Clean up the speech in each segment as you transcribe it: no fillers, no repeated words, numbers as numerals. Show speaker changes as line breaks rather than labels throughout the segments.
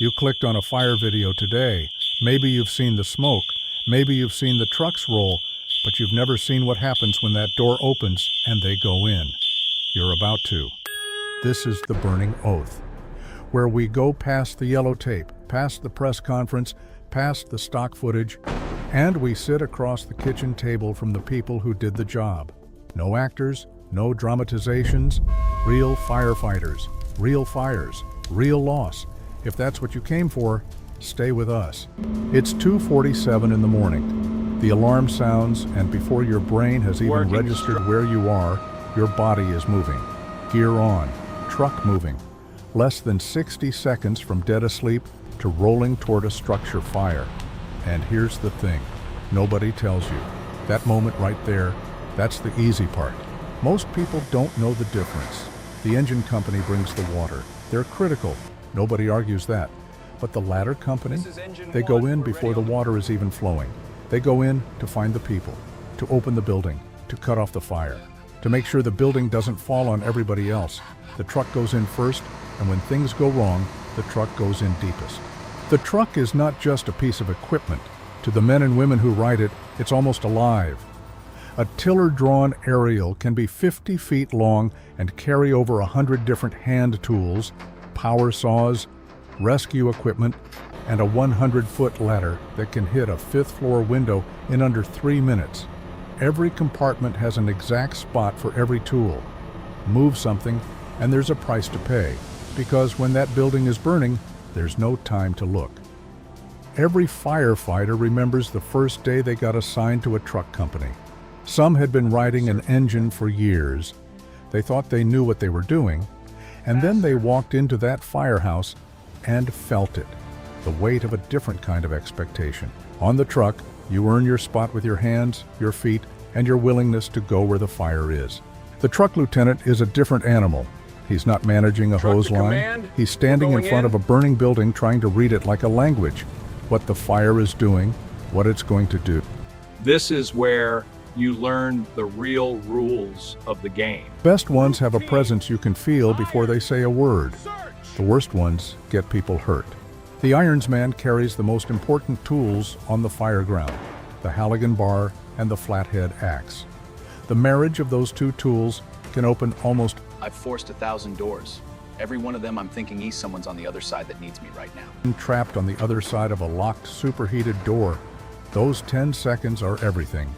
You clicked on a fire video today. Maybe you've seen the smoke. Maybe you've seen the trucks roll, but you've never seen what happens when that door opens and they go in. You're about to. This is the Burning Oath, where we go past the yellow tape, past the press conference, past the stock footage, and we sit across the kitchen table from the people who did the job. No actors, no dramatizations, real firefighters, real fires, real loss. If that's what you came for, stay with us. It's 2:47 in the morning. The alarm sounds, and before your brain has even registered where you are, your body is moving. Gear on, truck moving. Less than 60 seconds from dead asleep to rolling toward a structure fire. And here's the thing, nobody tells you. That moment right there, that's the easy part. Most people don't know the difference. The engine company brings the water. They're critical. Nobody argues that. But the ladder company, they go in before the water is even flowing. They go in to find the people, to open the building, to cut off the fire, to make sure the building doesn't fall on everybody else. The truck goes in first, and when things go wrong, the truck goes in deepest. The truck is not just a piece of equipment. To the men and women who ride it, it's almost alive. A tiller-drawn aerial can be 50 feet long and carry over 100 different hand tools, power saws, rescue equipment, and a 100-foot ladder that can hit a 5th-floor window in under 3 minutes. Every compartment has an exact spot for every tool. Move something, and there's a price to pay, because when that building is burning, there's no time to look. Every firefighter remembers the first day they got assigned to a truck company. Some had been riding an engine for years. They thought they knew what they were doing, and then they walked into that firehouse and felt it, the weight of a different kind of expectation. On the truck, you earn your spot with your hands, your feet, and your willingness to go where the fire is. The truck lieutenant is a different animal. He's not managing a hose line. He's standing in front of a burning building trying to read it like a language, what the fire is doing, what it's going to do.
This is where you learn the real rules of the game.
Best ones have a presence you can feel before they say a word. The worst ones get people hurt. The ironsman carries the most important tools on the Fireground, the Halligan bar and the flathead axe. The marriage of those two tools can open almost...
I've forced 1,000 doors. Every one of them I'm thinking someone's on the other side that needs me right now.
Trapped on the other side of a locked, superheated door. Those 10 seconds are everything.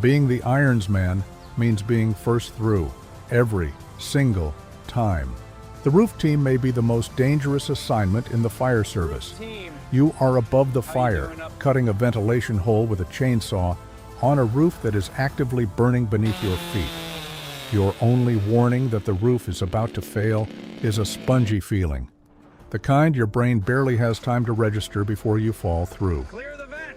Being the ironsman means being first through, every single time. The roof team may be the most dangerous assignment in the fire service. You are above the fire, cutting a ventilation hole with a chainsaw on a roof that is actively burning beneath your feet. Your only warning that the roof is about to fail is a spongy feeling, the kind your brain barely has time to register before you fall through.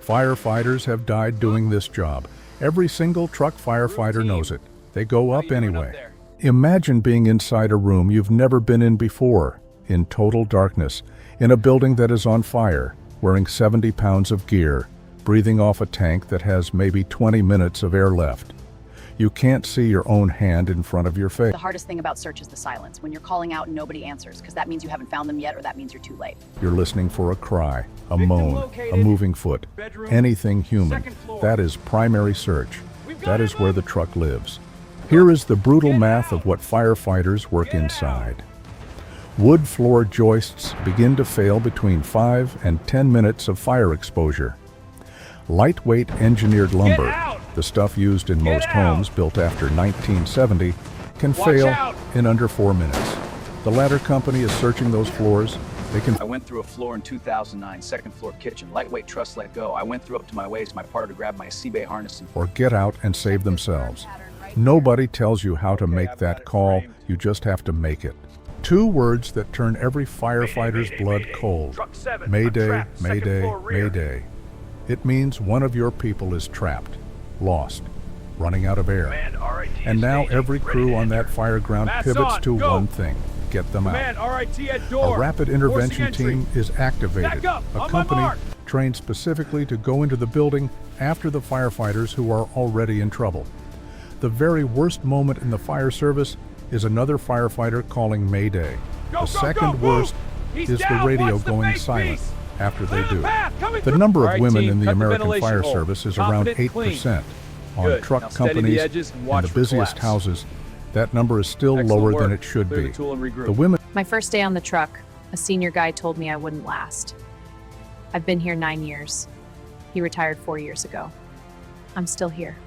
Firefighters have died doing this job. Every single truck firefighter knows it. They go up anyway. Imagine being inside a room you've never been in before, in total darkness, in a building that is on fire, wearing 70 pounds of gear, breathing off a tank that has maybe 20 minutes of air left. You can't see your own hand in front of your face.
The hardest thing about search is the silence, when you're calling out and nobody answers, because that means you haven't found them yet, or that means you're too late.
You're listening for a cry, a moan, a moving foot, anything human. That is primary search. That is where the truck lives. Here is the brutal math of what firefighters work inside. Wood floor joists begin to fail between 5 and 10 minutes of fire exposure. Lightweight engineered lumber, the stuff used in most homes built after 1970, can fail in under 4 minutes. The ladder company is searching those floors.
I went through a floor in 2009, second floor kitchen, lightweight truss let go. I went through up to my waist, my partner grabbed my C-bay harness
or get out and save themselves. Nobody tells you how to make that call, you just have to make it. 2 words that turn every firefighter's blood cold. Mayday, mayday, mayday. It means one of your people is trapped, lost, running out of air. And now every crew on that Fireground pivots to one thing: get them out. A rapid intervention team is activated, a company trained specifically to go into the building after the firefighters who are already in trouble. The very worst moment in the fire service is another firefighter calling Mayday. The second worst is the radio going silent after they do. The number of women in the American Fire Service is around 8%. On truck companies and the busiest houses, that number is still lower than it should be. The women.
My first day on the truck, a senior guy told me I wouldn't last. I've been here 9 years. He retired 4 years ago. I'm still here.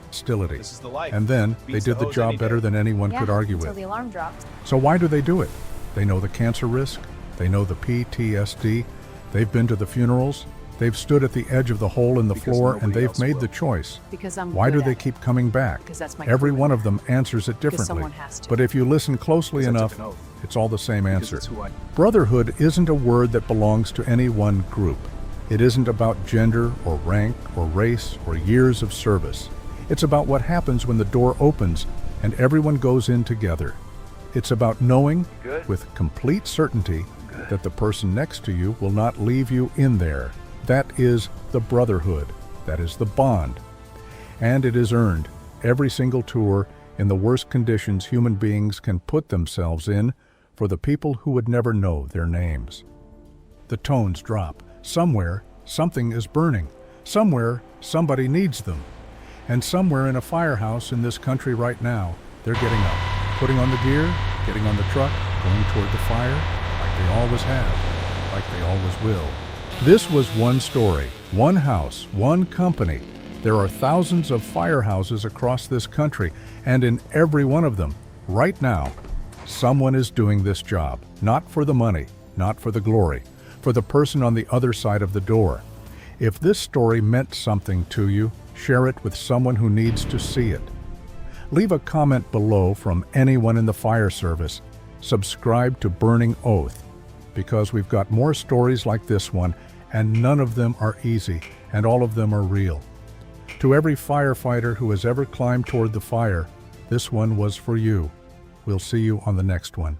Hostility. And then they did the job better than anyone could argue
until
with.
the alarm dropped.
So why do they do it? They know the cancer risk. They know the PTSD. They've been to the funerals. They've stood at the edge of the hole in the floor, and they've made the choice.
Because I'm
Why
good
do they
at it.
keep coming back?
Because that's my
Every
career.
one of them answers it
Because
differently.
someone has to.
But if you listen closely
Because I
enough,
took an oath.
it's all the same
Because
answer.
it's who I am.
Brotherhood isn't a word that belongs to any one group. It isn't about gender or rank or race or years of service. It's about what happens when the door opens and everyone goes in together. It's about knowing with complete certainty that the person next to you will not leave you in there. That is the brotherhood. That is the bond. And it is earned every single tour in the worst conditions human beings can put themselves in for the people who would never know their names. The tones drop. Somewhere, something is burning. Somewhere, somebody needs them. And somewhere in a firehouse in this country right now, they're getting up, putting on the gear, getting on the truck, going toward the fire, like they always have, like they always will. This was one story, one house, one company. There are thousands of firehouses across this country, and in every one of them, right now, someone is doing this job, not for the money, not for the glory, for the person on the other side of the door. If this story meant something to you, share it with someone who needs to see it. Leave a comment below from anyone in the fire service. Subscribe to Burning Oath, because we've got more stories like this one, and none of them are easy, and all of them are real. To every firefighter who has ever climbed toward the fire, this one was for you. We'll see you on the next one.